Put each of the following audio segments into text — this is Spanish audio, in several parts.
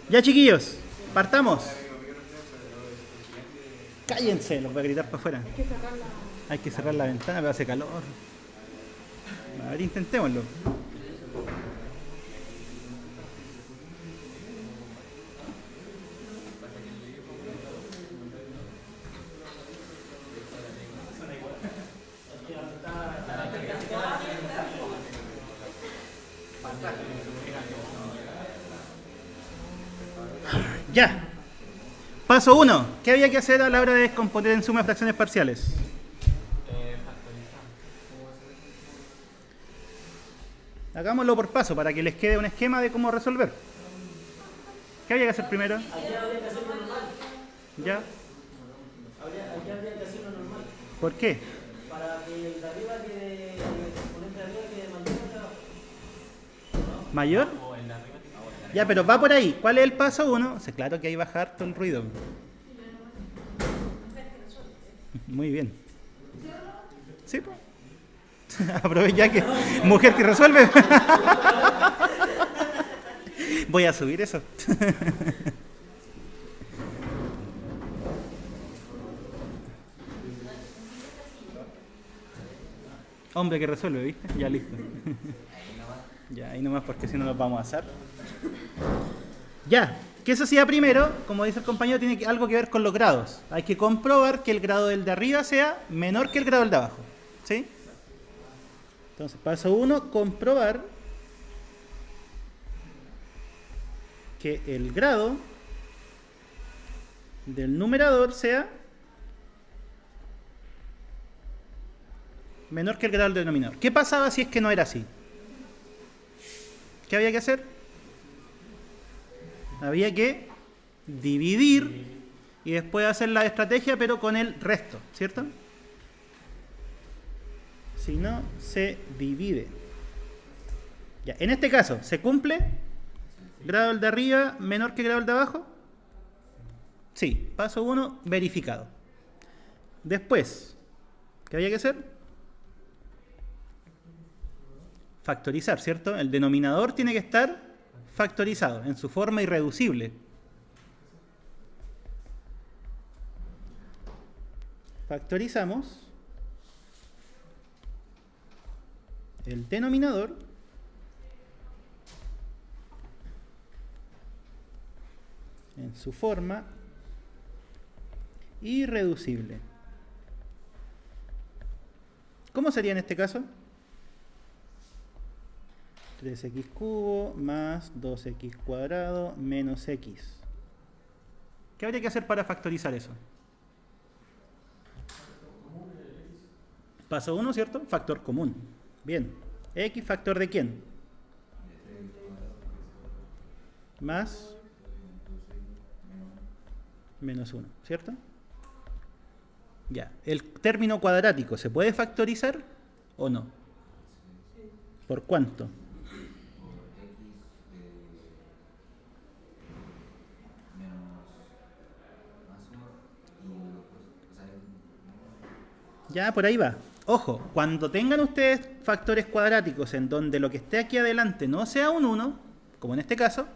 Ya, chiquillos, partamos. Cállense, los voy a gritar para afuera. Hay que cerrar la ventana, pero hace calor. A ver, intentémoslo. Ya. Paso 1. ¿Qué había que hacer a la hora de descomponer en suma fracciones parciales? Hagámoslo por paso para que les quede un esquema de cómo resolver. ¿Qué había que hacer primero? Aquí habría que hacerlo normal. ¿Ya? Aquí habría que hacerlo normal. ¿Por qué? Para que el de arriba quede, el componente de arriba quede mayor que el de abajo. ¿Mayor? Ya, pero va por ahí. ¿Cuál es el paso 1? Claro que ahí baja harto el ruido. Muy bien. Sí, pues. Aprovecha que mujer que resuelve. Voy a subir eso. Hombre que resuelve, ¿viste? Ya listo. Ya, ahí nomás porque si no nos vamos a asar. Ya, que eso sea primero, como dice el compañero, tiene algo que ver con los grados. Hay que comprobar que el grado del de arriba sea menor que el grado del de abajo. ¿Sí? Entonces, paso 1, comprobar que el grado del numerador sea menor que el grado del denominador. ¿Qué pasaba si es que no era así? ¿Qué había que hacer? Había que dividir y después hacer la estrategia, pero con el resto, ¿cierto? Si no, se divide. Ya, en este caso, ¿se cumple? ¿Grado del de arriba menor que grado del de abajo? Sí, paso 1, verificado. Después, ¿qué había que hacer? Factorizar, ¿cierto? El denominador tiene que estar factorizado en su forma irreducible. Factorizamos el denominador en su forma irreducible. ¿Cómo sería en este caso? 3x cubo más 2x cuadrado menos x. ¿Qué habría que hacer para factorizar eso? Paso 1, ¿cierto? Factor común. Bien. ¿X factor de quién? Más menos 1, ¿cierto? Ya. ¿El término cuadrático se puede factorizar o no? ¿Por cuánto? Ya, por ahí va. Ojo, cuando tengan ustedes factores cuadráticos en donde lo que esté aquí adelante no sea un 1, como en este caso,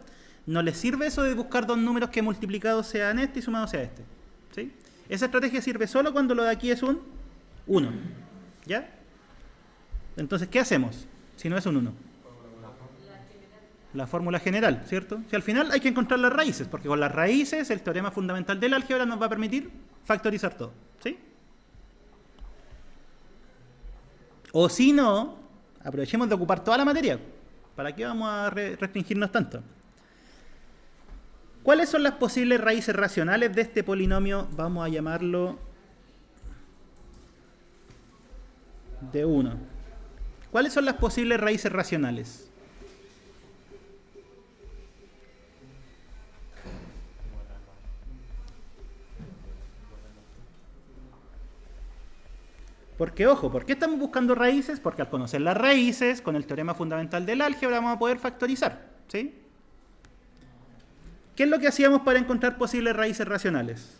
no les sirve eso de buscar dos números que multiplicados sean este y sumados sea este. ¿Sí? Esa estrategia sirve solo cuando lo de aquí es un 1. ¿Ya? Entonces, ¿qué hacemos si no es un 1? La fórmula general, ¿cierto? Si al final hay que encontrar las raíces, porque con las raíces el teorema fundamental del álgebra nos va a permitir factorizar todo. ¿Sí? O si no, aprovechemos de ocupar toda la materia. ¿Para qué vamos a restringirnos tanto? ¿Cuáles son las posibles raíces racionales de este polinomio? Vamos a llamarlo de 1. ¿Cuáles son las posibles raíces racionales? Porque, ojo, ¿por qué estamos buscando raíces? Porque al conocer las raíces, con el teorema fundamental del álgebra, vamos a poder factorizar. ¿Sí? ¿Qué es lo que hacíamos para encontrar posibles raíces racionales?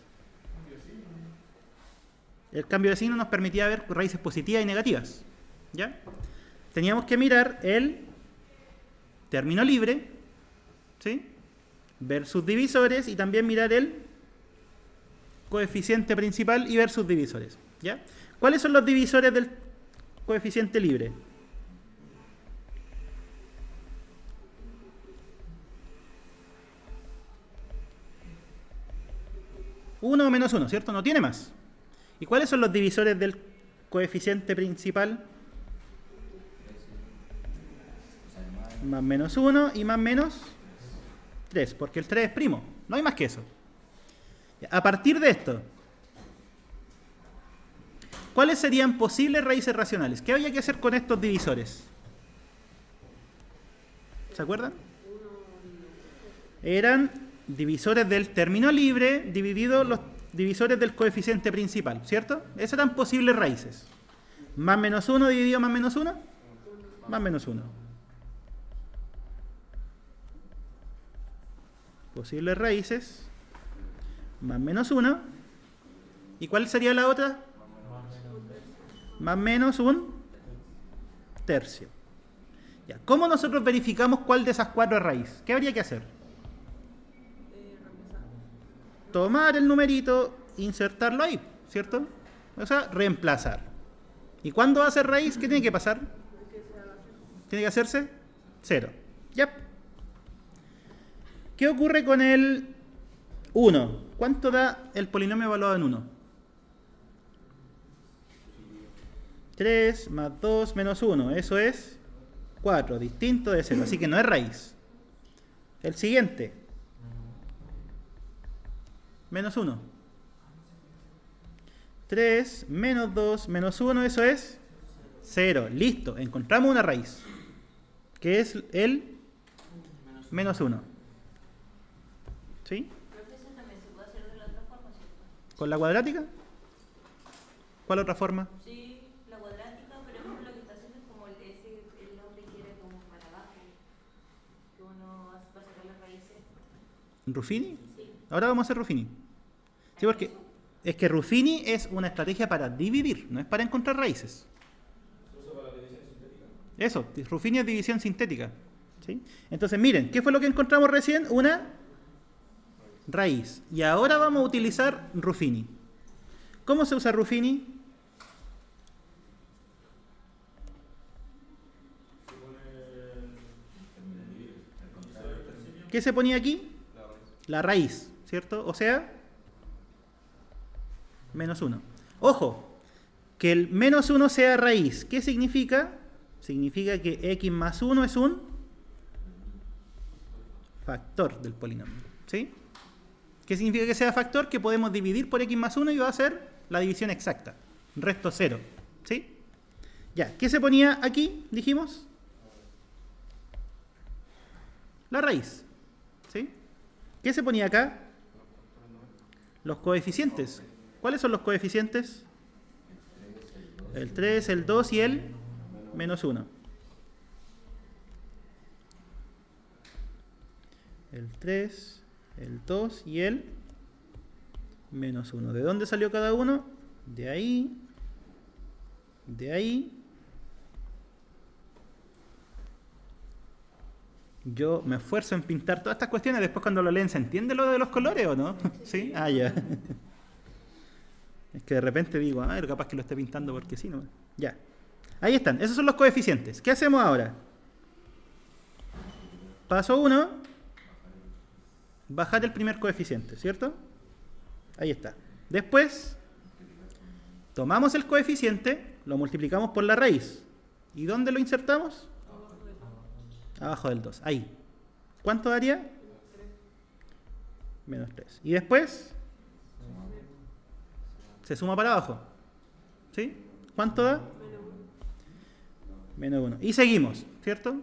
El cambio de signo nos permitía ver raíces positivas y negativas. ¿Ya? Teníamos que mirar el término libre, ¿sí? ver sus divisores y también mirar el coeficiente principal y ver sus divisores. ¿Ya? ¿Cuáles son los divisores del coeficiente libre? Uno o menos uno, ¿cierto? No tiene más. ¿Y cuáles son los divisores del coeficiente principal? Más menos 1 y más menos 3, porque el 3 es primo. No hay más que eso. A partir de esto, ¿cuáles serían posibles raíces racionales? ¿Qué había que hacer con estos divisores? ¿Se acuerdan? Eran divisores del término libre divididos los divisores del coeficiente principal, ¿cierto? Esas eran posibles raíces. Más menos 1 dividido más menos 1, más menos 1. Posibles raíces, más menos 1. ¿Y cuál sería la otra? Más menos un tercio. Ya. ¿Cómo nosotros verificamos cuál de esas cuatro es raíz? ¿Qué habría que hacer? Tomar el numerito, insertarlo ahí, ¿cierto? O sea, reemplazar. ¿Y cuándo va a ser raíz? ¿Qué tiene que pasar? Tiene que hacerse 0. Ya. ¿Qué ocurre con el 1? ¿Cuánto da el polinomio evaluado en 1? 3 más 2 menos 1. Eso es 4, distinto de 0. Así que no es raíz. El siguiente. Menos 1. 3 menos 2 menos 1. Eso es 0. Listo. Encontramos una raíz. Que es el menos 1. ¿Sí? Profesor, también se puede hacer de la otra forma, ¿cierto? ¿Con la cuadrática? ¿Cuál otra forma? Sí, la cuadrática, pero lo que está haciendo es como el nombre quiere como para abajo, que uno va a sacar las raíces. ¿Ruffini? Sí. Ahora vamos a hacer Ruffini. Sí, porque es que Ruffini es una estrategia para dividir, no es para encontrar raíces. ¿Se usa para la división sintética? Eso, Ruffini es división sintética. ¿Sí? Entonces, miren, ¿qué fue lo que encontramos recién? Una raíz. Y ahora vamos a utilizar Ruffini. ¿Cómo se usa Ruffini? ¿Qué se ponía aquí? La raíz, ¿cierto? O sea, menos 1. Ojo, que el menos 1 sea raíz. ¿Qué significa? Significa que x más 1 es un factor del polinomio. ¿Sí? ¿Qué significa que sea factor? Que podemos dividir por x más 1 y va a ser la división exacta. Resto 0. ¿Sí? Ya, ¿qué se ponía aquí? Dijimos. La raíz. ¿Sí? ¿Qué se ponía acá? Los coeficientes. ¿Cuáles son los coeficientes? El 3, el 2 y el menos 1. El 3, el 2 y el menos 1. ¿De dónde salió cada uno? De ahí. De ahí. Yo me esfuerzo en pintar todas estas cuestiones. Después cuando lo leen, ¿se entiende lo de los colores o no? ¿Sí? Ah, ya. Es que de repente digo, ah, capaz que lo esté pintando porque sí, ¿no? Ya. Ahí están. Esos son los coeficientes. ¿Qué hacemos ahora? Paso 1. Bajar el primer coeficiente, ¿cierto? Ahí está. Después, tomamos el coeficiente, lo multiplicamos por la raíz. ¿Y dónde lo insertamos? Abajo del 2. Ahí. ¿Cuánto daría? Menos 3. Y después, se suma para abajo. ¿Sí? ¿Cuánto da? Menos 1. Y seguimos, ¿cierto?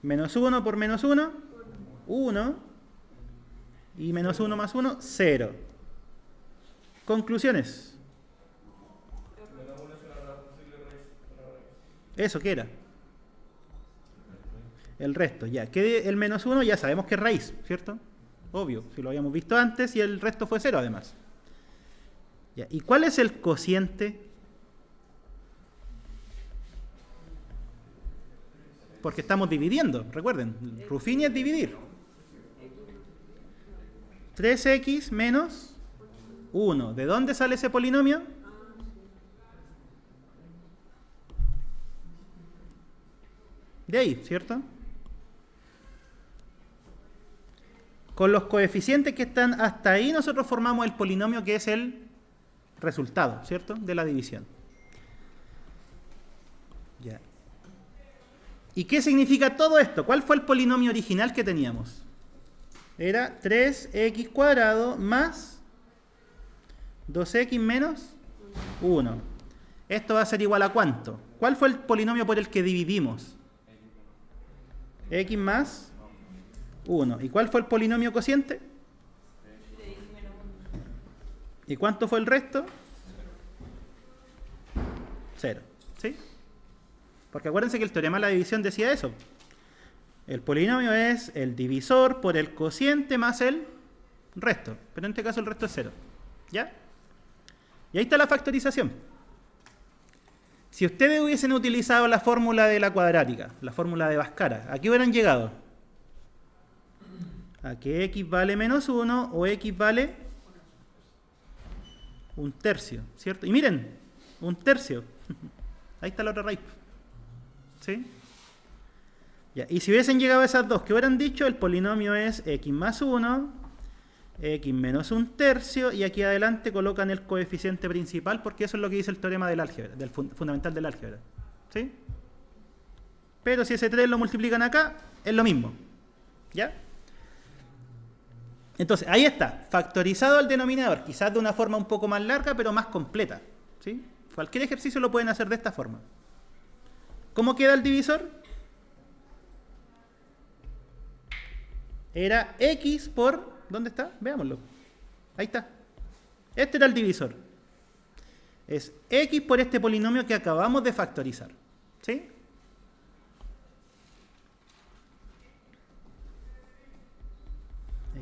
Menos 1 por menos 1, 1. Y menos 1 más 1, 0. Conclusiones. Menos 1 es una posible raíz. ¿Eso qué era? El resto, ya. ¿Qué el menos 1? Ya sabemos que es raíz, ¿cierto? Obvio, si lo habíamos visto antes y el resto fue 0 además. Ya. ¿Y cuál es el cociente? Porque estamos dividiendo, recuerden. Ruffini es dividir. 3x menos 1. ¿De dónde sale ese polinomio? De ahí, ¿cierto? Con los coeficientes que están hasta ahí nosotros formamos el polinomio que es el resultado, ¿cierto? De la división. Ya. ¿Y qué significa todo esto? ¿Cuál fue el polinomio original que teníamos? Era 3x cuadrado más 2x menos 1. Esto va a ser igual a ¿cuánto? ¿Cuál fue el polinomio por el que dividimos? X más 1. ¿Y cuál fue el polinomio cociente? ¿Y cuánto fue el resto? 0. ¿Sí? Porque acuérdense que el teorema de la división decía eso. El polinomio es el divisor por el cociente más el resto. Pero en este caso el resto es 0. ¿Ya? Y ahí está la factorización. Si ustedes hubiesen utilizado la fórmula de la cuadrática, la fórmula de Bhaskara, ¿a qué hubieran llegado? A que x vale menos 1 o x vale un tercio, ¿cierto? Y miren, un tercio. Ahí está la otra raíz. ¿Sí? Ya. Y si hubiesen llegado a esas dos, ¿qué hubieran dicho? El polinomio es x más 1, x menos un tercio, y aquí adelante colocan el coeficiente principal, porque eso es lo que dice el teorema del álgebra, del fundamental del álgebra. ¿Sí? Pero si ese 3 lo multiplican acá, es lo mismo. ¿Ya? Entonces, ahí está, factorizado al denominador, quizás de una forma un poco más larga, pero más completa. ¿Sí? Cualquier ejercicio lo pueden hacer de esta forma. ¿Cómo queda el divisor? Era x por... ¿Dónde está? Veámoslo. Ahí está. Este era el divisor. Es x por este polinomio que acabamos de factorizar. ¿Sí?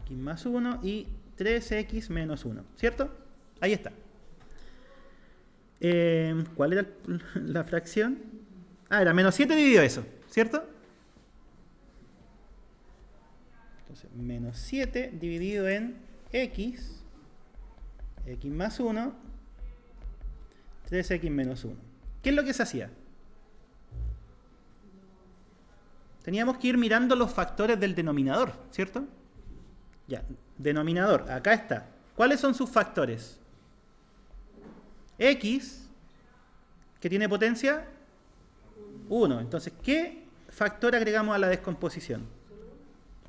X más 1 y 3x menos 1. ¿Cierto? Ahí está. ¿Cuál era la fracción? Ah, era menos 7 dividido eso. ¿Cierto? Entonces, menos 7 dividido en x más 1, 3x menos 1. ¿Qué es lo que se hacía? Teníamos que ir mirando los factores del denominador, ¿cierto? Ya, denominador, acá está. ¿Cuáles son sus factores? X, que tiene potencia 1. Entonces, ¿qué factor agregamos a la descomposición?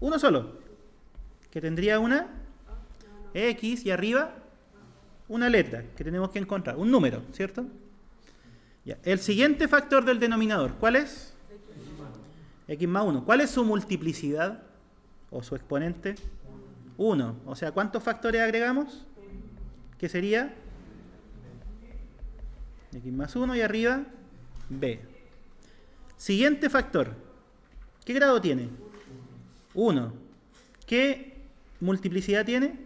Uno solo, que tendría una X y arriba una letra que tenemos que encontrar, un número, ¿cierto? Ya. El siguiente factor del denominador, ¿cuál es? X más 1. ¿Cuál es su multiplicidad o su exponente? 1. O sea, ¿cuántos factores agregamos? ¿Qué sería? X más 1 y arriba B. Siguiente factor. ¿Qué grado tiene? 1. ¿Qué multiplicidad tiene?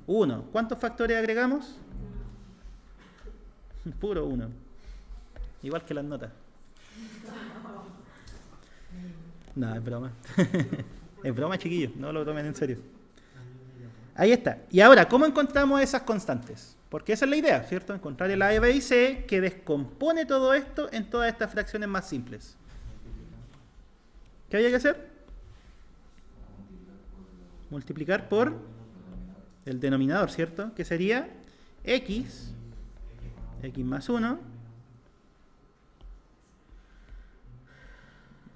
1. ¿Cuántos factores agregamos? Puro 1. Igual que las notas. No, es broma. Es broma, chiquillos. No lo tomen en serio. Ahí está. Y ahora, ¿cómo encontramos esas constantes? Porque esa es la idea, ¿cierto? Encontrar el A, B y C que descompone todo esto en todas estas fracciones más simples. ¿Qué había que hacer? Multiplicar por el denominador, ¿cierto? Que sería x más 1.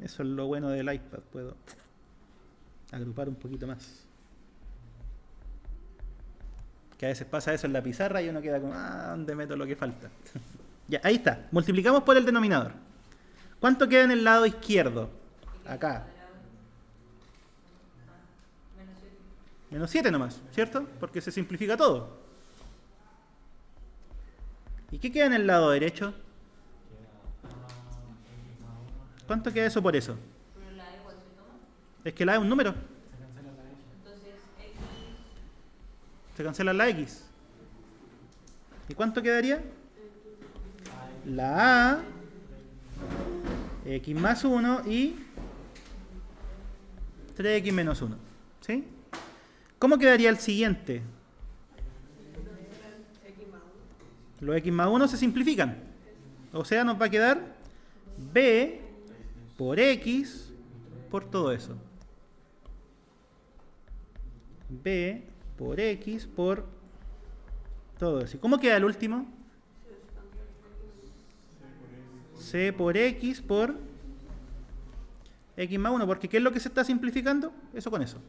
Eso es lo bueno del iPad, puedo agrupar un poquito más. Que a veces pasa eso en la pizarra y uno queda como, ¿dónde meto lo que falta? Ya, ahí está. Multiplicamos por el denominador. ¿Cuánto queda en el lado izquierdo? Acá. Menos 7 nomás, ¿cierto? Porque se simplifica todo. ¿Y qué queda en el lado derecho? ¿Cuánto queda eso por eso? Pero la igual se toma. Es que la es un número. Entonces, x. Se cancela la x. ¿Y cuánto quedaría? La a, x más 1 y 3x menos 1. ¿Sí? ¿Cómo quedaría el siguiente? Los x más 1 se simplifican. O sea, nos va a quedar b por x por todo eso. B por x por todo eso. ¿Y cómo queda el último? C por x por x más 1. Porque ¿qué es lo que se está simplificando? Eso con eso.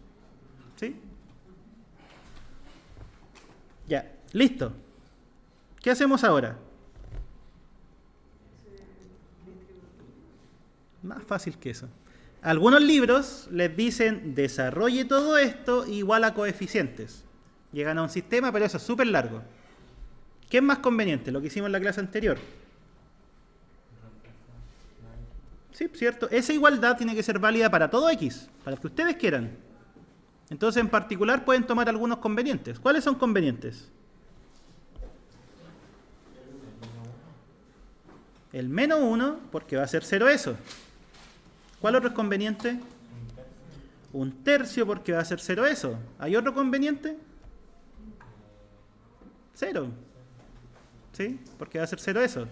¿Sí? Ya, listo. ¿Qué hacemos ahora? Más fácil que eso. Algunos libros les dicen desarrolle todo esto igual a coeficientes. Llegan a un sistema, pero eso es súper largo. ¿Qué es más conveniente? Lo que hicimos en la clase anterior. Sí, cierto. Esa igualdad tiene que ser válida para todo X, para lo que ustedes quieran. Entonces, en particular, pueden tomar algunos convenientes. ¿Cuáles son convenientes? El menos 1, porque va a ser 0 eso. ¿Cuál otro es conveniente? Un tercio, porque va a ser 0 eso. ¿Hay otro conveniente? 0. ¿Sí? Porque va a ser 0 eso.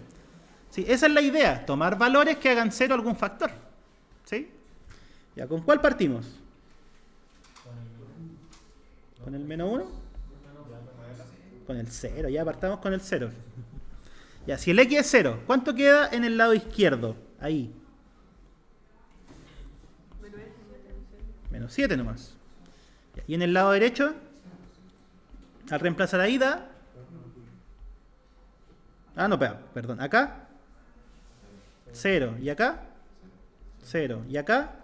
Sí, esa es la idea, tomar valores que hagan 0 algún factor. ¿Sí? Ya, ¿con cuál partimos? ¿Con el menos 1? Con el 0, ya partamos con el 0. Ya, si el x es 0, ¿cuánto queda en el lado izquierdo? Ahí. Menos 7 nomás. Ya, y en el lado derecho, al reemplazar ahí da... Ah, no, perdón. Acá, 0. ¿Y acá? 0. ¿Y acá?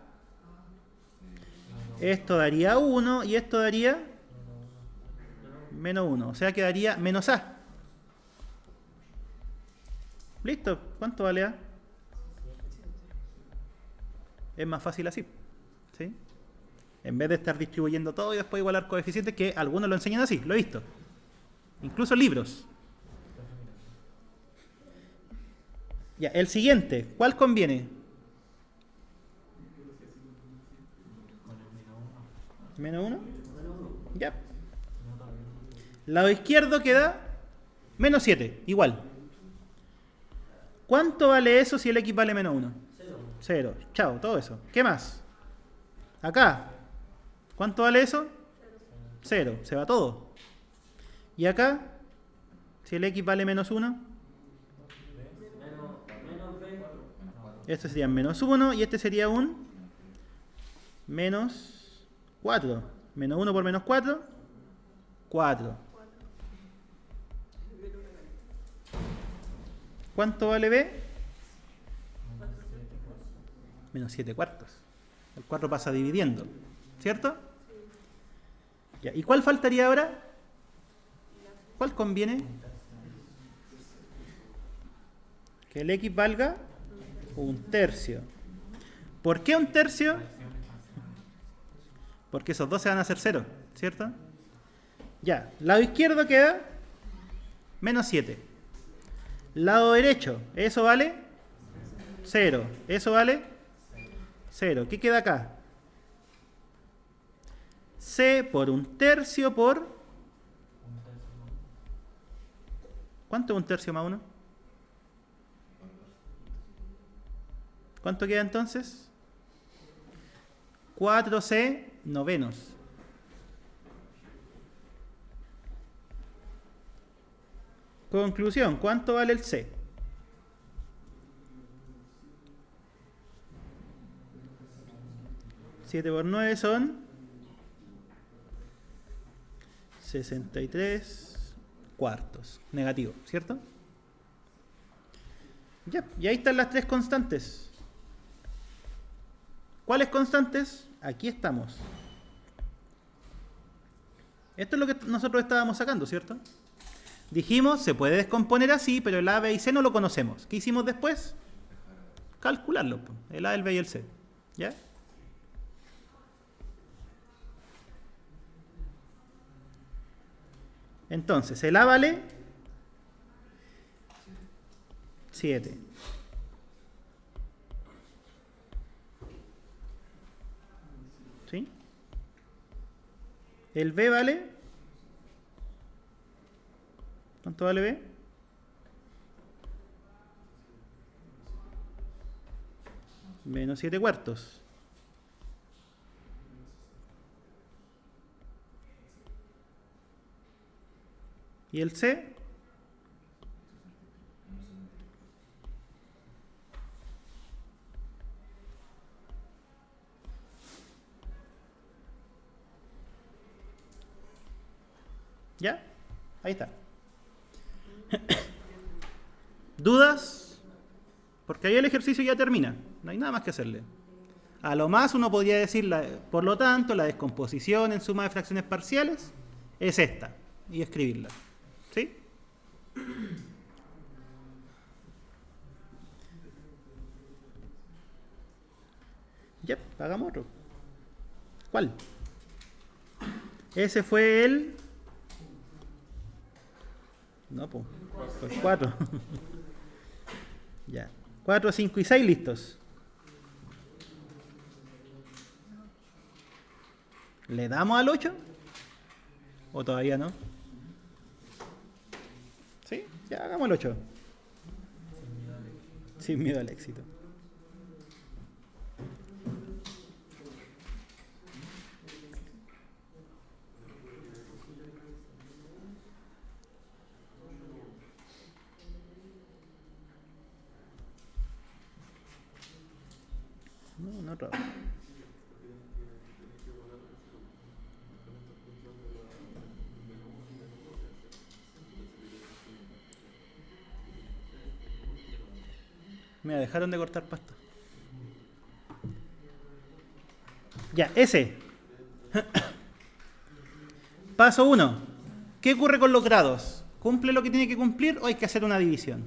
Esto daría 1 y esto daría menos 1. O sea, quedaría menos a. ¿Listo? ¿Cuánto vale a? Es más fácil así. ¿Sí? En vez de estar distribuyendo todo y después igualar coeficientes, que algunos lo enseñan así, lo he visto. Incluso libros. Ya, el siguiente, ¿cuál conviene? ¿Menos 1? Ya. Lado izquierdo queda menos 7, igual. ¿Cuánto vale eso si el x vale menos 1? 0. Chao, todo eso. ¿Qué más? Acá. ¿Cuánto vale eso? 0. Se va todo. ¿Y acá? Si el x vale menos 1. Este sería menos 1 y este sería un menos 4. Menos 1 por menos 4. 4. ¿Cuánto vale b? Menos 7 cuartos. El 4 pasa dividiendo. ¿Cierto? Ya. ¿Y cuál faltaría ahora? ¿Cuál conviene? Que el x valga un tercio. ¿Por qué un tercio? Porque esos dos se van a hacer 0, ¿cierto? Ya, lado izquierdo queda menos 7. Lado derecho, ¿eso vale? 0. ¿Eso vale? 0. ¿Qué queda acá? C por un tercio por... ¿Cuánto es un tercio más 1? ¿Cuánto queda entonces? 4c novenos. Conclusión, ¿cuánto vale el c? Siete por 9 son 63 cuartos. Negativo, ¿cierto? Ya, y ahí están las tres constantes. ¿Cuáles constantes? Aquí estamos. Esto es lo que nosotros estábamos sacando, ¿cierto? Dijimos, se puede descomponer así, pero el A, B y C no lo conocemos. ¿Qué hicimos después? Calcularlo. El A, el B y el C. ¿Ya? Entonces, el A vale 7. ¿Sí? El B vale... ¿Cuánto vale B? Menos 7 cuartos. ¿Y el C? ¿Ya? Ahí está. ¿Dudas? Porque ahí el ejercicio ya termina. No hay nada más que hacerle. A lo más uno podría decir, por lo tanto, la descomposición en suma de fracciones parciales es esta. Y escribirla. ¿Sí? Ya, hagamos otro. ¿Cuál? Ese fue el... No, pues. Pues 4. Ya. 4, 5 y 6 listos. ¿Le damos al 8? ¿O todavía no? ¿Sí? Ya hagamos el 8. Sin miedo al éxito. No, no trabaja. Me dejaron de cortar pasto. Ya, ese. Paso 1. ¿Qué ocurre con los grados? ¿Cumple lo que tiene que cumplir o hay que hacer una división?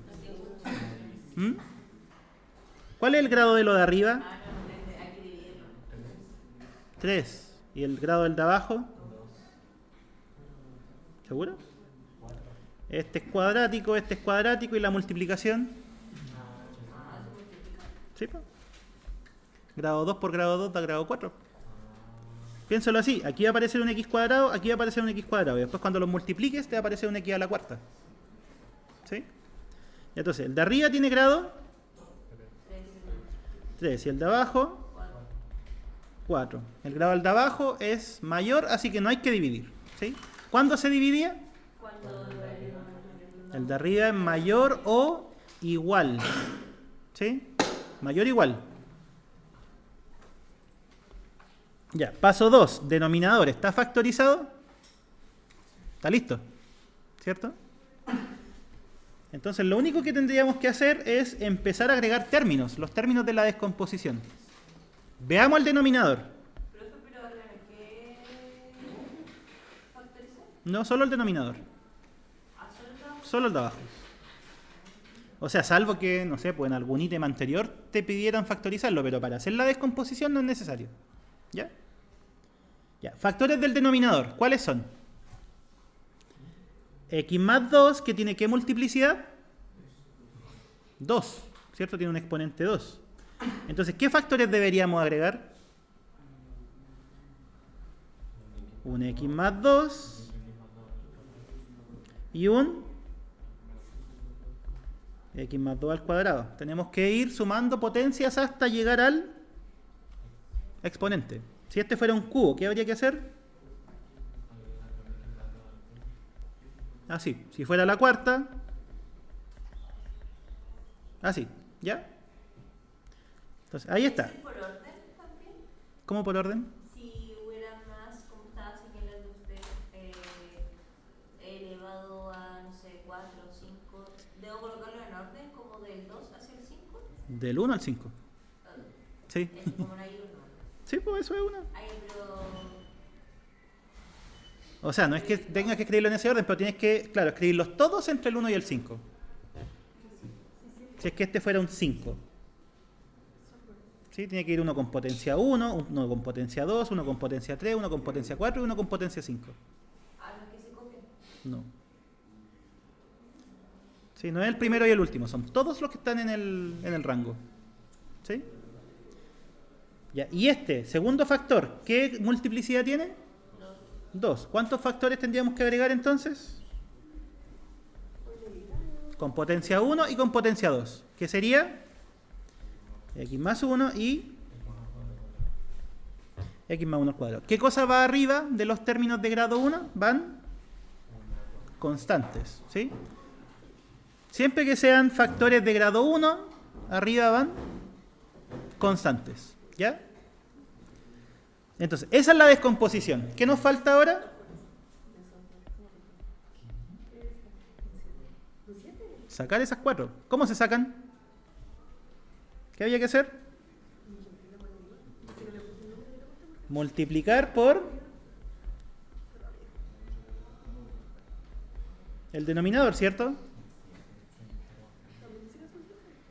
¿Mm? ¿Cuál es el grado de lo de arriba? 3. ¿Y el grado del de abajo? ¿Seguro? Este es cuadrático y la multiplicación. ¿Sí? Grado 2 por grado 2 da grado 4. Piénsalo así, aquí va a aparecer un x cuadrado, aquí va a aparecer un x cuadrado, y después cuando los multipliques te va a aparecer un x a la cuarta. ¿Sí? Entonces, el de arriba tiene grado 3 y el de abajo 4. El grado del de abajo es mayor, así que no hay que dividir. ¿Sí? ¿Cuándo se dividía? El de arriba es mayor o igual. ¿Sí? Mayor o igual. Ya, paso 2. Denominador. ¿Está factorizado? ¿Está listo? ¿Cierto? Entonces lo único que tendríamos que hacer es empezar a agregar términos, los términos de la descomposición. Veamos el denominador. Profe, pero ¿qué factorizar? No, solo el denominador. ¿A solo el trabajo? Solo el de abajo. O sea, salvo que, no sé, pues en algún ítem anterior te pidieran factorizarlo, pero para hacer la descomposición no es necesario. ¿Ya? Ya. Factores del denominador, ¿cuáles son? X más 2, que tiene ¿qué multiplicidad? 2, ¿cierto? Tiene un exponente 2. Entonces, ¿qué factores deberíamos agregar? Un X más 2 y un X más 2 al cuadrado. Tenemos que ir sumando potencias hasta llegar al exponente. Si este fuera un cubo, ¿qué habría que hacer? Así. Si fuera la cuarta, así. ¿Ya? Entonces, ahí está. ¿Por orden también? ¿Cómo por orden? Si hubiera más, como estaba señalando usted, elevado a, no sé, 4 o 5, ¿debo colocarlo en orden como del 2 hacia el 5? Del 1 al 5. Sí. Es como no hay uno. Sí, pues eso es una. Hay pero... O sea, no es que tengas que escribirlo en ese orden, pero tienes que, claro, escribirlos todos entre el 1 y el 5. Si es que este fuera un 5. ¿Sí? Tiene que ir uno con potencia 1, uno con potencia 2, uno con potencia 3, uno con potencia 4 y uno con potencia 5. ¿A los que se copian? No. Sí, no es el primero y el último, son todos los que están en el rango. ¿Sí? Ya. Y este, segundo factor, ¿qué multiplicidad tiene? 2. ¿Cuántos factores tendríamos que agregar entonces? Con potencia 1 y con potencia 2. ¿Qué sería? X más 1 y X más 1 al cuadrado. ¿Qué cosa va arriba de los términos de grado 1? Van constantes, ¿sí? Siempre que sean factores de grado 1, arriba van constantes, ¿ya? Entonces, esa es la descomposición. ¿Qué nos falta ahora? Sacar esas 4. ¿Cómo se sacan? ¿Qué había que hacer? Multiplicar por el denominador, ¿cierto?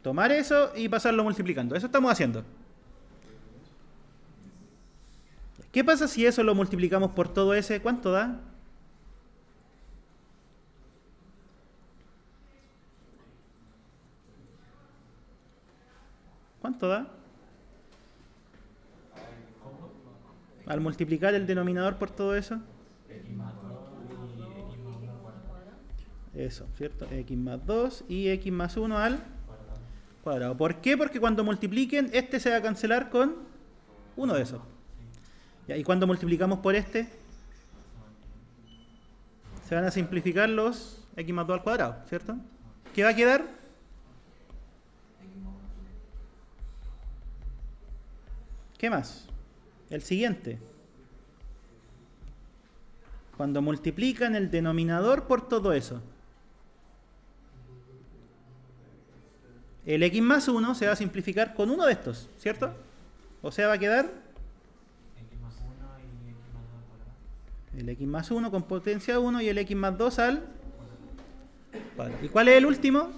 Tomar eso y pasarlo multiplicando. Eso estamos haciendo. ¿Qué pasa si eso lo multiplicamos por todo ese? ¿Cuánto da? ¿Cuánto da? Al multiplicar el denominador por todo eso. Eso, ¿cierto? X más 2 y X más 1 al cuadrado. ¿Por qué? Porque cuando multipliquen, este se va a cancelar con uno de esos. ¿Ya? Y cuando multiplicamos por este, se van a simplificar los X más 2 al cuadrado, ¿cierto? ¿Qué va a quedar? ¿Qué más? El siguiente. Cuando multiplican el denominador por todo eso, el X más 1 se va a simplificar con uno de estos, ¿cierto? O sea, va a quedar el X más 1 con potencia 1 y el X más 2 al cuadrado. ¿Y cuál es el último?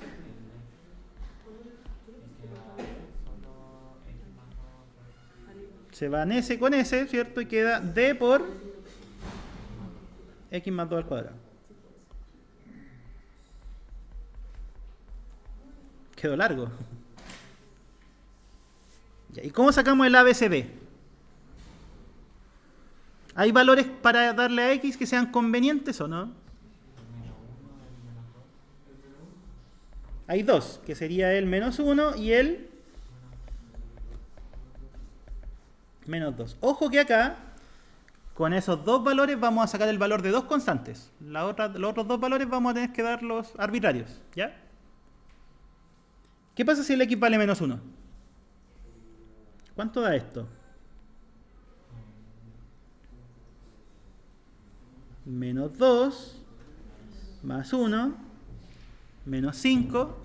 Se van S con S, ¿cierto? Y queda D por X más 2 al cuadrado. Quedó largo. ¿Y cómo sacamos el ABCD? ¿Hay valores para darle a X que sean convenientes o no? Hay dos, que sería el menos 1 y el menos 2. Ojo que acá, con esos dos valores vamos a sacar el valor de dos constantes. Los otros dos valores vamos a tener que darlos arbitrarios, ¿ya? ¿Qué pasa si el X vale menos 1? ¿Cuánto da esto? Menos 2, más 1, menos 5,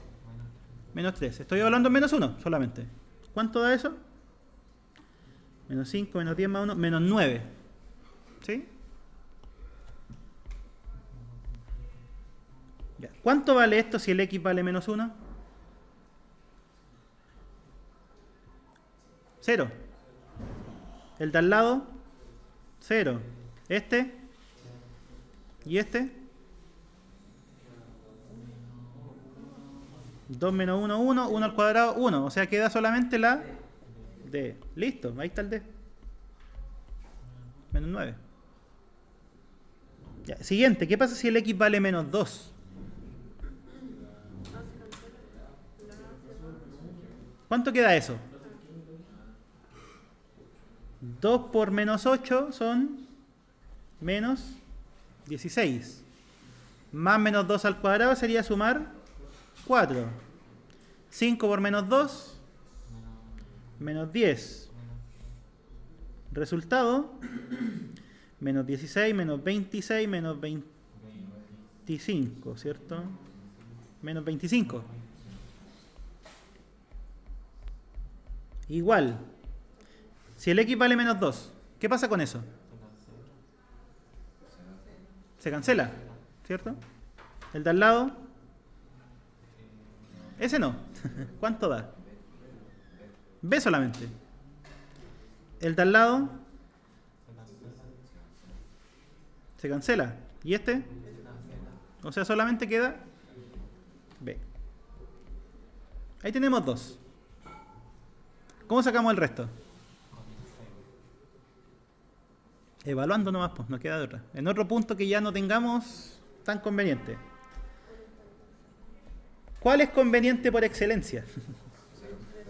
menos 3. Estoy hablando en menos 1 solamente. ¿Cuánto da eso? Menos 5, menos 10 más 1, menos 9. ¿Sí? Ya. ¿Cuánto vale esto si el X vale menos 1? 0. El de al lado, 0. Este y este, 2 menos 1, 1, 1 al cuadrado, 1. O sea, queda solamente la D. Listo, ahí está el D. Menos 9. Ya, siguiente, ¿qué pasa si el X vale menos 2? ¿Cuánto queda eso? 2 por menos 8 son menos 16. Más menos 2 al cuadrado sería sumar 4. 5 por menos 2, menos 10. Resultado, menos 16, menos 26, menos 25, ¿cierto? Menos 25. Igual. Si el X vale menos 2, ¿qué pasa con eso? Se cancela, ¿cierto? El de al lado, ese no. ¿Cuánto da? B solamente. El de al lado se cancela. ¿Y este? O sea, solamente queda B. Ahí tenemos dos. ¿Cómo sacamos el resto? Evaluando nomás, pues, no queda de otra. En otro punto que ya no tengamos tan conveniente. ¿Cuál es conveniente por excelencia?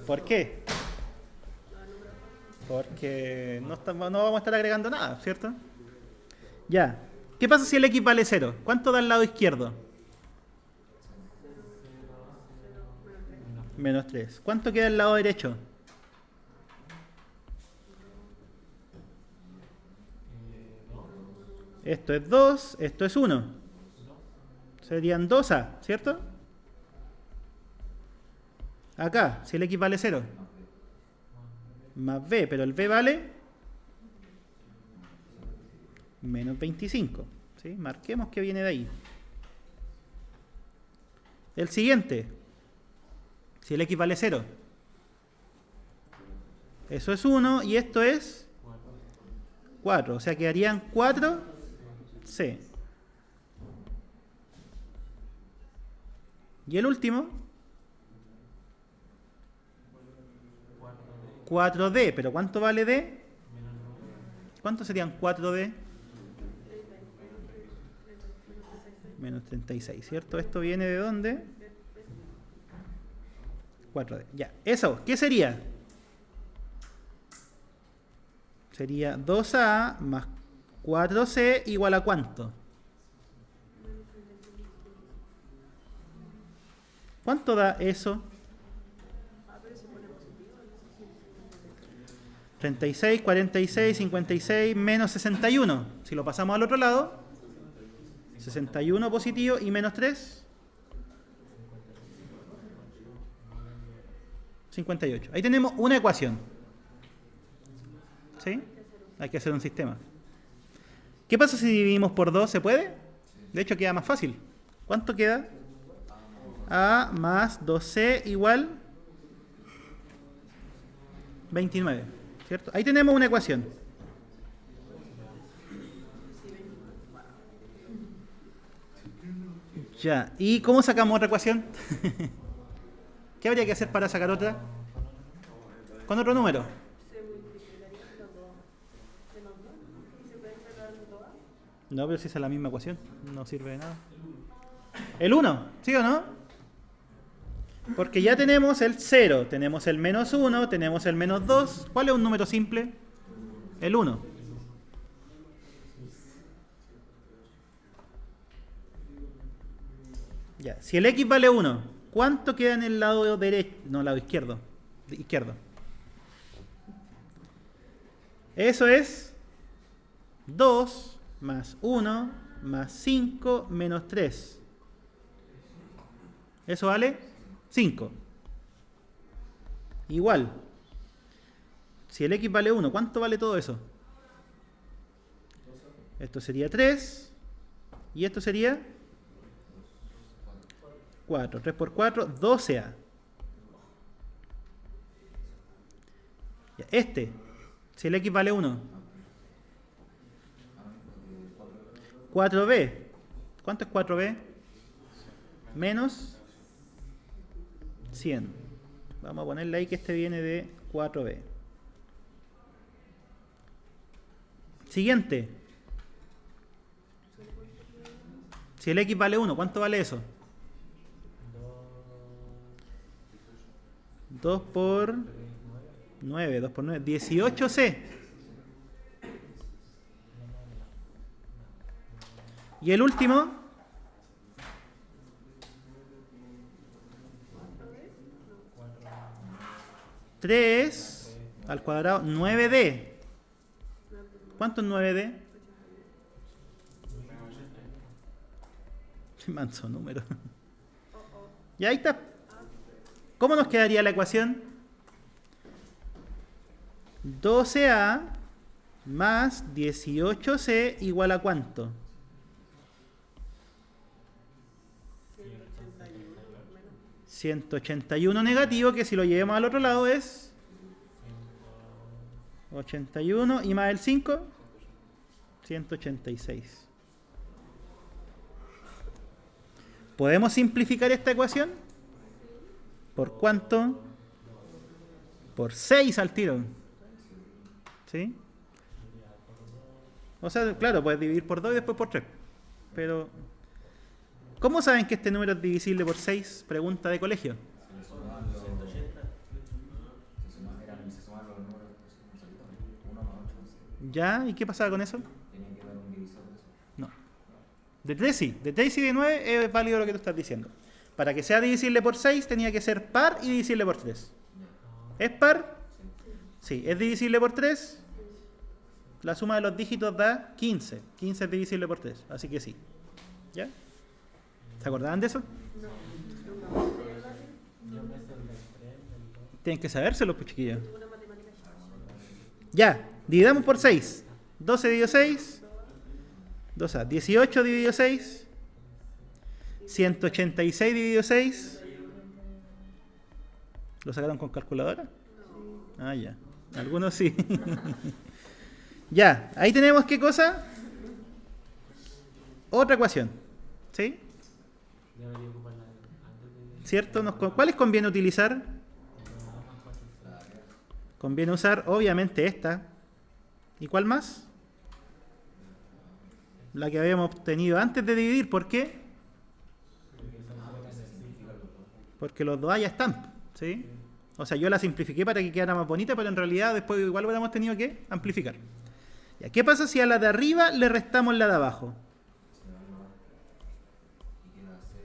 ¿Por qué? Porque no vamos a estar agregando nada, ¿cierto? Ya. ¿Qué pasa si el x vale 0? ¿Cuánto da al lado izquierdo? Menos 3. ¿Cuánto queda al lado derecho? Esto es 2, esto es 1. Serían 2a, ¿cierto? Acá, si el x vale 0. Más b, pero el b vale menos 25. ¿Sí? Marquemos que viene de ahí. El siguiente. Si el x vale 0. Eso es 1 y esto es 4. O sea, quedarían 4c. Y el último. 4d. ¿Pero cuánto vale d? ¿Cuánto serían 4d? Menos 36, ¿cierto? ¿Esto viene de dónde? 4d. Ya. Eso, ¿qué sería? Sería 2a más 4c igual a ¿cuánto? ¿Cuánto da eso? 36, 46, 56, menos 61. Si lo pasamos al otro lado, 61 positivo y menos 3, 58. Ahí tenemos una ecuación. ¿Sí? Hay que hacer un sistema. ¿Qué pasa si dividimos por 2? ¿Se puede? De hecho queda más fácil. ¿Cuánto queda? A más 2c igual 29. ¿Cierto? Ahí tenemos una ecuación. Ya. ¿Y cómo sacamos otra ecuación? ¿Qué habría que hacer para sacar otra? Con otro número. No, pero si es la misma ecuación, no sirve de nada. El 1, ¿sí o no? Porque ya tenemos el 0, tenemos el menos 1, tenemos el menos 2. ¿Cuál es un número simple? El 1. Ya, si el x vale 1, ¿cuánto queda en el lado derecho? No, lado izquierdo. Izquierdo. Eso es 2 más 1 más 5 menos 3. ¿Eso vale? 5. Igual. Si el x vale 1, ¿cuánto vale todo eso? Esto sería 3. Y esto sería 4. 3 por 4, 12a. Este, si el x vale 1. 4b. ¿Cuánto es 4b? Menos 100. Vamos a ponerle ahí que este viene de 4b. Siguiente. Si el x vale 1, ¿cuánto vale eso? 2 por 9, 2 por 9, 18c. Y el último, 3 al cuadrado, 9d. ¿Cuánto es 9d? Manso número. Y ahí está. ¿Cómo nos quedaría la ecuación? 12a más 18c igual a ¿cuánto? 181 negativo, que si lo llevamos al otro lado es 81 y más el 5, 186. ¿Podemos simplificar esta ecuación? ¿Por cuánto? Por 6 al tiro. ¿Sí? O sea, claro, puedes dividir por 2 y después por 3. Pero, ¿cómo saben que este número es divisible por 6? Pregunta de colegio. 180. Se suman los números que son 1 más 8, 11. ¿Ya? ¿Y qué pasaba con eso? Tenía que dar un divisor de eso. No. De 3 sí. De 3 y de 9 es válido lo que tú estás diciendo. Para que sea divisible por 6 tenía que ser par y divisible por 3. ¿Es par? Sí. ¿Es divisible por 3? La suma de los dígitos da 15. 15 es divisible por 3. Así que sí. ¿Ya? ¿Se acordaban de eso? Tienen que sabérselo, pues, chiquillos. Ya. Dividamos por 6. 12 dividido 6. 2A. 18 dividido 6. 186 dividido 6. ¿Lo sacaron con calculadora? Ah, ya. Algunos sí. Ya. Ahí tenemos qué cosa. Otra ecuación. ¿Sí? ¿Cierto? ¿Cuáles conviene utilizar? Conviene usar, obviamente, esta. ¿Y cuál más? La que habíamos obtenido antes de dividir. ¿Por qué? Porque los dos ya están. ¿Sí? O sea, yo la simplifiqué para que quedara más bonita, pero en realidad después igual hubiéramos tenido que amplificar. ¿Ya? ¿Qué pasa si a la de arriba le restamos la de abajo?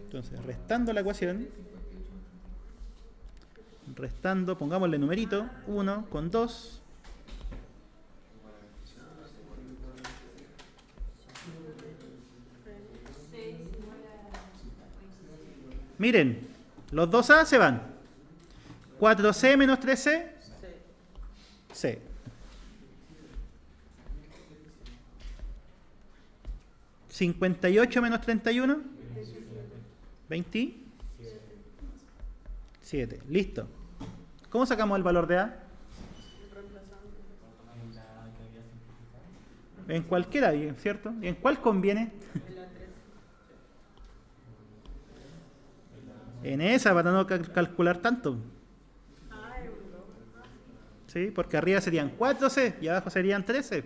Entonces, restando la ecuación, restando, pongámosle numerito, 1 con 2. Miren, los 2A se van. 4C menos 3C, C. 58 menos 31, 27. Listo. ¿Cómo sacamos el valor de A? En cualquiera, ¿cierto? ¿Y en cuál conviene? En esa, para no calcular tanto. ¿Sí? Porque arriba serían 4C y abajo serían 13.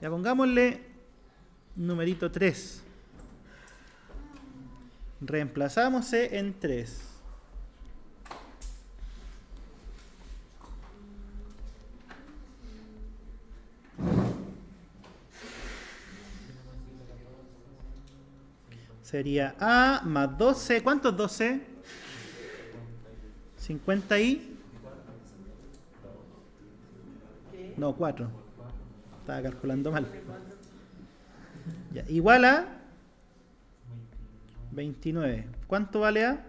Ya pongámosle numerito 3. Reemplazamos C en 3. Sería A más 12. ¿Cuánto es 12? 50 y... No, 4. Estaba calculando mal. Ya, igual a 29. ¿Cuánto vale A?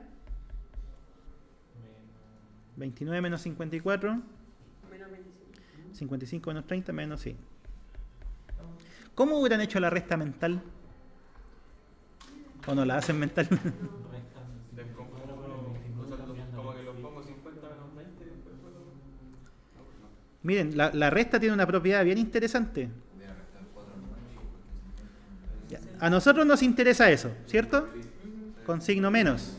29 menos 54. Menos 25. 55 menos 30 menos, sí. ¿Cómo hubieran hecho la resta mental? ¿O no la hacen mental? Como que los pongo 50 menos 20 y después Miren, la resta tiene una propiedad bien interesante. Ya, a nosotros nos interesa eso, ¿cierto? Con signo menos.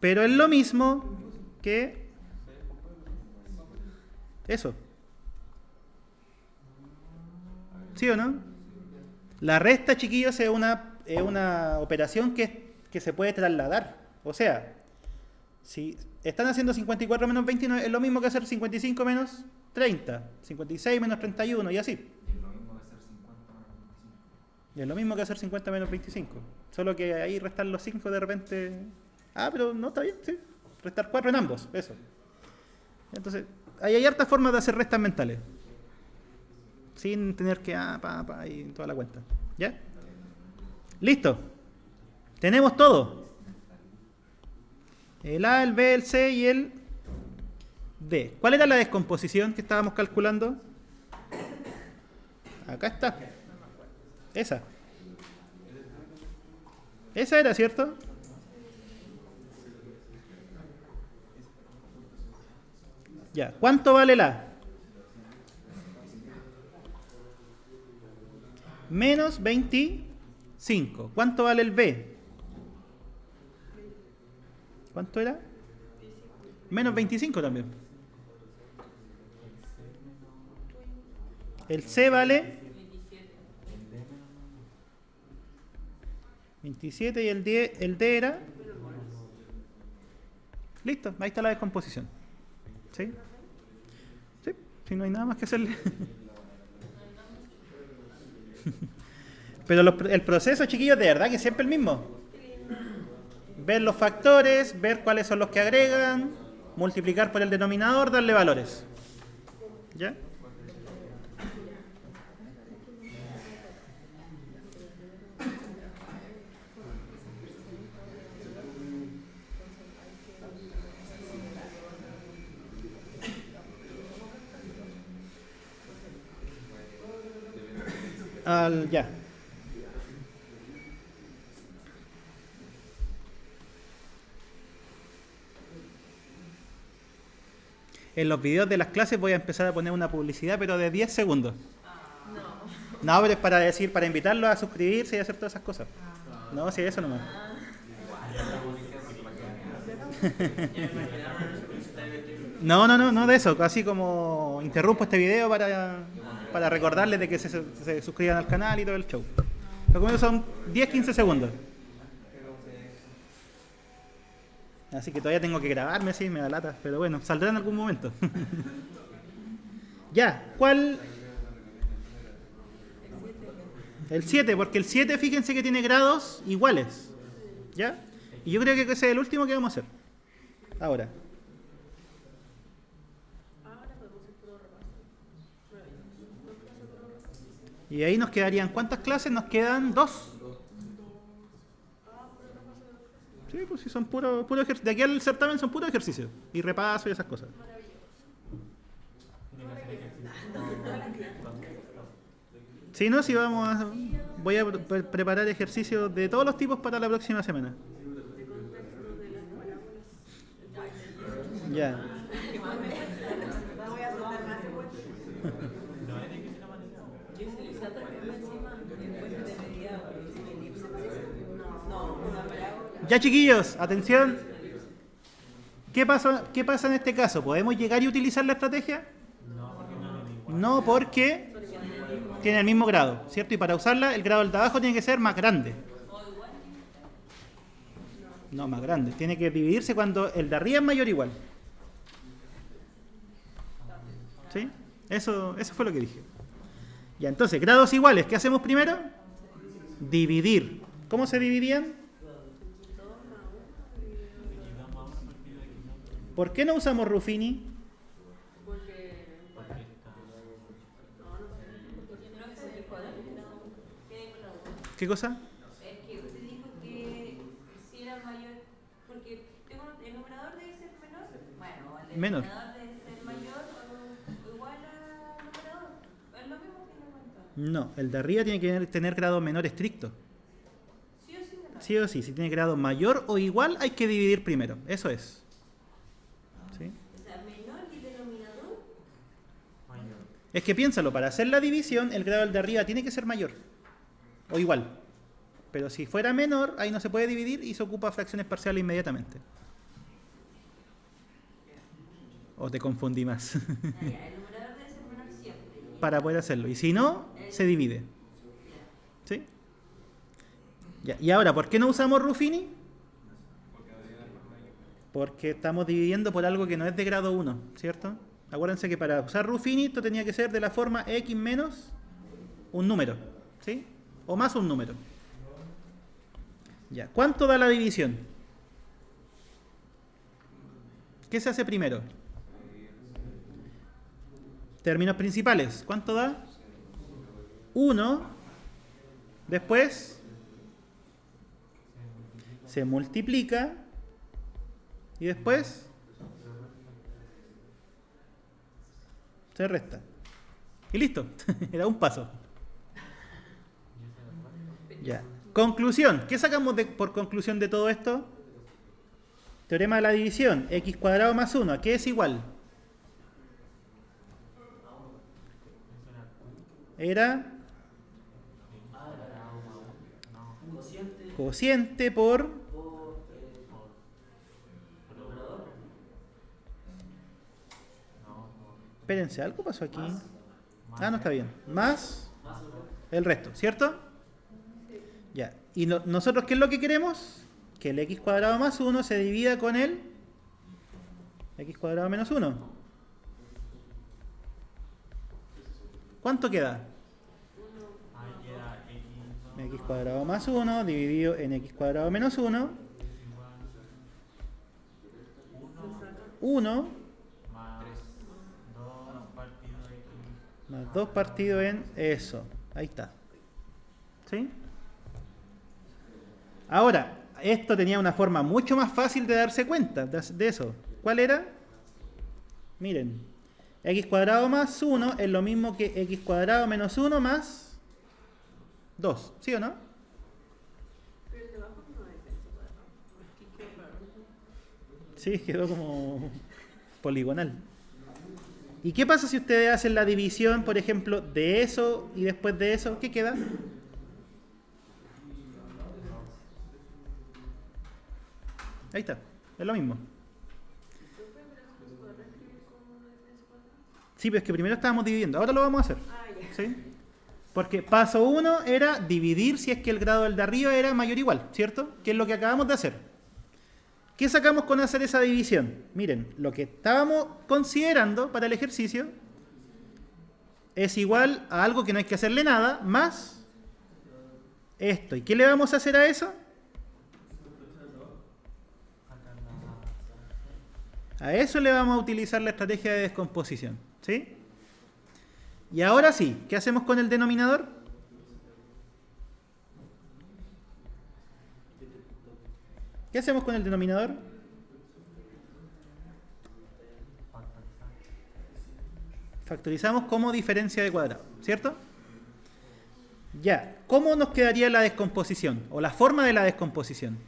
Pero es lo mismo que eso. ¿Sí o no? La resta, chiquillos, es una operación que se puede trasladar. O sea, si están haciendo 54 menos 29, es lo mismo que hacer 55 menos 30, 56 menos 31 y así. Y es lo mismo que hacer 50 menos 25. Solo que ahí restar los 5 de repente... Ah, pero no, está bien, sí. Restar 4 en ambos, eso. Entonces, ahí hay hartas formas de hacer restas mentales. Sin tener que... y toda la cuenta. ¿Ya? Listo. Tenemos todo. El A, el B, el C y el D. ¿Cuál era la descomposición que estábamos calculando? Acá está. Esa. Esa era, ¿cierto? Ya. ¿Cuánto vale el A? Menos 25. ¿Cuánto vale el B? ¿Cuánto era? Menos 25 también. El C vale 27. 27 y el D era... Listo, ahí está la descomposición. ¿Sí? Sí, si no hay nada más que hacerle. Pero el proceso, chiquillos, de verdad que es siempre el mismo. Ver los factores, ver cuáles son los que agregan, multiplicar por el denominador, darle valores. ¿Ya? Ya. En los videos de las clases voy a empezar a poner una publicidad, pero de 10 segundos. No, pero es para decir, para invitarlos a suscribirse y hacer todas esas cosas. No, sí, eso nomás. No de eso. Así como interrumpo este video para recordarles de que se suscriban al canal y todo el show. Lo que menos son 10-15 segundos. Así que todavía tengo que grabarme, sí, me da lata. Pero bueno, saldrá en algún momento. Ya, ¿cuál? El 7, porque el 7, fíjense que tiene grados iguales. ¿Ya? Y yo creo que ese es el último que vamos a hacer. Ahora. Y ahí nos quedarían, ¿cuántas clases? Nos quedan 2. Sí, pues sí, son puro ejercicio. De aquí al certamen son puro ejercicio. Y repaso y esas cosas. Sí, no, sí, voy a preparar ejercicios de todos los tipos para la próxima semana. Ya. Ya, chiquillos, atención. ¿Qué pasa en este caso? ¿Podemos llegar y utilizar la estrategia? No, porque tiene el mismo grado, ¿cierto? Y para usarla, el grado del de abajo tiene que ser más grande. No, más grande. Tiene que dividirse cuando el de arriba es mayor o igual. ¿Sí? Eso fue lo que dije. Ya, entonces, grados iguales. ¿Qué hacemos primero? Dividir. ¿Cómo se dividían? ¿Por qué no usamos Ruffini? ¿Qué cosa? Es que usted dijo que si era mayor, porque el numerador debe ser menor, bueno, el Menor. denominador debe ser mayor o igual al numerador. Es lo mismo que le contaba. No, el de arriba tiene que tener grado menor estricto. Sí o sí menor. Sí o sí, si tiene grado mayor o igual hay que dividir primero. Eso es. ¿Sí? O sea, menor y denominador. Es que piénsalo, para hacer la división, el grado del de arriba tiene que ser mayor. O igual. Pero si fuera menor, ahí no se puede dividir y se ocupa fracciones parciales inmediatamente. O te confundí más. El numerador debe ser menor siempre. Para poder hacerlo. Y si no, se divide. ¿Sí? Ya. Y ahora, ¿por qué no usamos Ruffini? Porque estamos dividiendo por algo que no es de grado 1, ¿cierto? Acuérdense que para usar Ruffini esto tenía que ser de la forma x menos un número, ¿sí? O más un número. Ya. ¿Cuánto da la división? ¿Qué se hace primero? Términos principales. ¿Cuánto da? 1. Después se multiplica. Y después se resta. Y listo. Era un paso. Ya. Conclusión. ¿Qué sacamos por conclusión de todo esto? Teorema de la división. X cuadrado más 1. ¿A qué es igual? Era cociente por espérense, algo pasó aquí. Ah, no está bien. Más el resto, ¿cierto? Ya. ¿Y nosotros qué es lo que queremos? Que el x cuadrado más 1 se divida con el x cuadrado menos 1. ¿Cuánto queda? X cuadrado más 1 dividido en x cuadrado menos 1. 1 más 2 partido en eso. Ahí está. ¿Sí? Ahora, esto tenía una forma mucho más fácil de darse cuenta de eso. ¿Cuál era? Miren, x cuadrado más 1 es lo mismo que x cuadrado menos 1 más 2. ¿Sí o no? Pero el de abajo no es x cuadrado. Aquí quedó raro. Sí, quedó como poligonal. ¿Y qué pasa si ustedes hacen la división, por ejemplo, de eso y después de eso? ¿Qué queda? Ahí está, es lo mismo. Sí, pero es que primero estábamos dividiendo, ahora lo vamos a hacer. ¿Sí? Porque paso 1 era dividir si es que el grado del de arriba era mayor o igual, ¿cierto? Que es lo que acabamos de hacer. ¿Qué sacamos con hacer esa división? Miren, lo que estábamos considerando para el ejercicio es igual a algo que no hay que hacerle nada, más esto. ¿Y qué le vamos a hacer a eso? A eso le vamos a utilizar la estrategia de descomposición. ¿Sí? Y ahora sí, ¿qué hacemos con el denominador? ¿Qué hacemos con el denominador? Factorizamos como diferencia de cuadrado, ¿cierto? Ya, ¿cómo nos quedaría la descomposición? O la forma de la descomposición.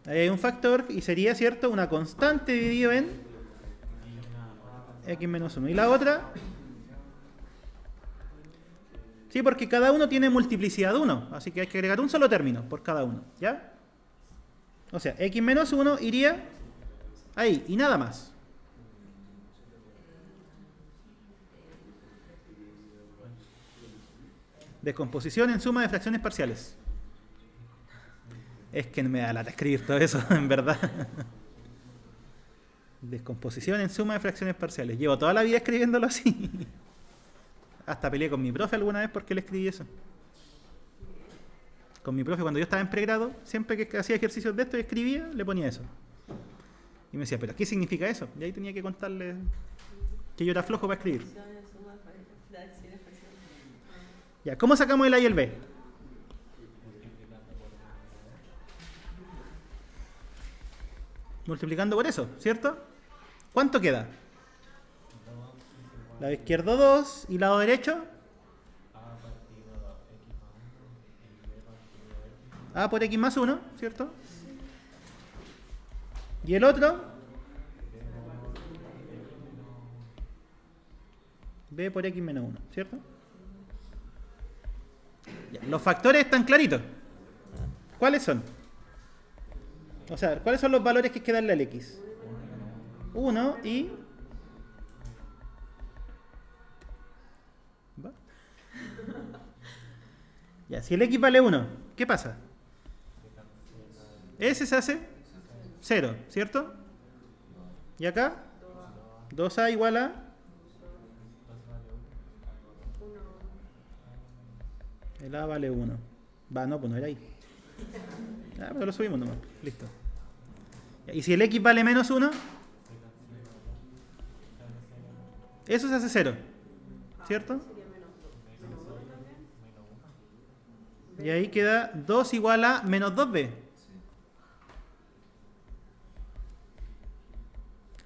Ahí hay un factor y sería, ¿cierto? Una constante dividido en x menos 1. ¿Y la otra? Sí, porque cada uno tiene multiplicidad de 1, así que hay que agregar un solo término por cada uno, ¿ya? O sea, x menos 1 iría ahí y nada más. Descomposición en suma de fracciones parciales. Es que me da lata escribir todo eso, en verdad. Descomposición en suma de fracciones parciales. Llevo toda la vida escribiéndolo así. Hasta peleé con mi profe alguna vez porque le escribí eso. Con mi profe, cuando yo estaba en pregrado, siempre que hacía ejercicios de esto y escribía, le ponía eso. Y me decía, ¿pero qué significa eso? Y ahí tenía que contarle que yo era flojo para escribir. Ya, ¿cómo sacamos el A y el B? Multiplicando por eso, ¿cierto? ¿Cuánto queda? Lado izquierdo 2 y lado derecho A por x más 1, ¿cierto? Y el otro B por x menos 1, ¿cierto? Ya, los factores están claritos. ¿Cuáles son? O sea, ¿cuáles son los valores que hay que darle al x? 1 y... ¿Va? Ya, si el x vale 1, ¿qué pasa? Ese se hace 0, ¿cierto? Y acá 2a igual a... El a vale 1. Va, no, pues no era ahí. Ah, pero lo subimos nomás. Listo. Y si el x vale menos 1, eso se hace 0, ¿cierto? Y ahí queda 2 igual a menos 2b.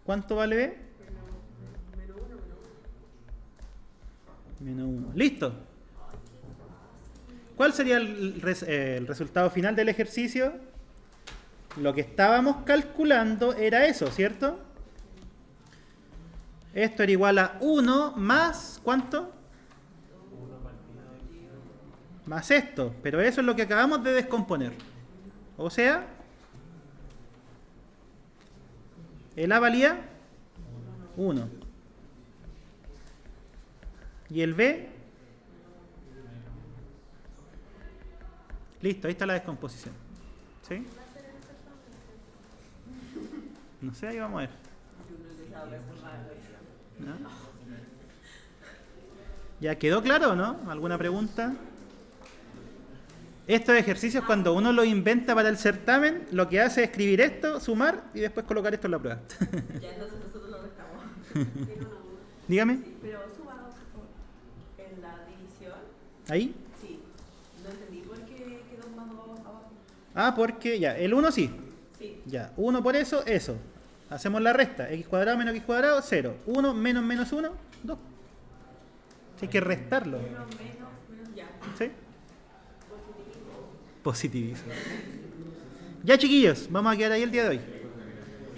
¿Cuánto vale b? Menos 1. Listo. ¿Cuál sería el resultado final del ejercicio? Lo que estábamos calculando era eso, ¿cierto? Esto era igual a 1 más, ¿cuánto? Más esto, pero eso es lo que acabamos de descomponer. O sea, el A valía 1. Y el B. Listo, ahí está la descomposición. ¿Sí? No sé, ahí vamos a ver. ¿No? ¿Ya quedó claro o no? ¿Alguna pregunta? Estos ejercicios, cuando uno los inventa para el certamen, lo que hace es escribir esto, sumar y después colocar esto en la prueba. Ya entonces nosotros lo restamos. Dígame. Sí, pero suba en la división. ¿Ahí? Sí. No entendí por qué quedó más abajo. Ah, porque ya, el 1 sí. Sí. Ya, 1 por eso, eso. Hacemos la resta. X cuadrado menos X cuadrado, 0. 1 menos menos 1, 2. Hay que restarlo. Menos, ya. ¿Sí? Positivismo. Ya, chiquillos, vamos a quedar ahí el día de hoy.